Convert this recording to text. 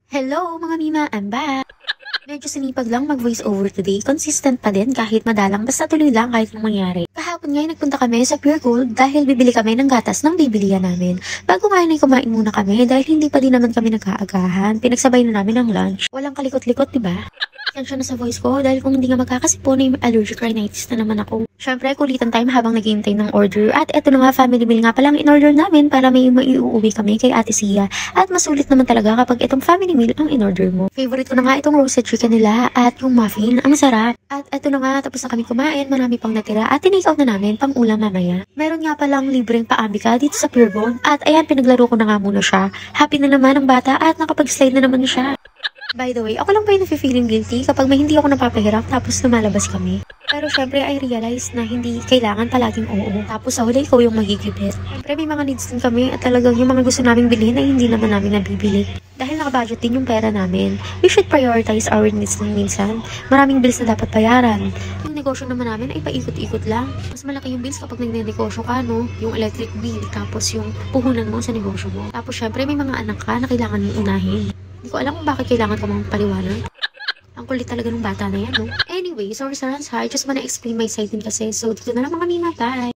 Hello mga Mima, I'm back! Medyo sinipag lang mag-voice over today. Consistent pa din kahit madalang basta tuloy lang kahit anong mangyari. Kahapon ngayon nagpunta kami sa Pure Gold dahil bibili kami ng gatas ng bibilihan namin. Bago nga ay kumain muna kami dahil hindi pa din naman kami nagkaagahan. Pinagsabay na namin ang lunch. Walang kalikot-likot, diba? Pasensya na sa voice ko dahil kung hindi nga magkakasipon ay allergic rhinitis na naman ako. Syempre, kulitan time habang naghihintay ng order. At eto na nga, family meal nga palang in-order namin para may maiuuwi kami kay Ate Sia. At masulit naman talaga kapag itong family meal ang in-order mo. Favorite ko na nga itong roasted chicken nila at yung muffin. Ang sarap. At eto na nga, tapos na kami kumain. Marami pang natira at tinake out na namin pang ulam mamaya. Meron nga palang libreng paambika dito sa Pure Gold. At ayan, pinaglaro ko na nga muna siya. Happy na naman ang bata at nakapag-slide na naman siya. By the way, ako lang pa yung feeling guilty kapag may hindi ako napapahirap tapos lumalabas kami. Pero syempre, I realize na hindi kailangan palaging oo. Tapos sa huli, ikaw yung magigibit. Syempre, may mga needs din kami at talagang yung mga gusto naming bilhin ay hindi naman namin nabibili. Dahil naka-budget din yung pera namin, we should prioritize our needs din minsan. Maraming bills na dapat bayaran. Yung negosyo naman namin ay paikot-ikot lang. Mas malaki yung bills kapag nagne-negosyo ka, no? Yung electric bill, tapos yung puhunan mo sa negosyo mo. Tapos syempre, may mga anak ka na kailangan mong unahin. Hindi ko alam kung bakit kailangan ko mga paliwanag. Ang kulit talaga ng bata na yan, no? Anyway, sorry sa rants ha. I just wanna explain my side din kasi. So, dito na lang mga Mima. Bye!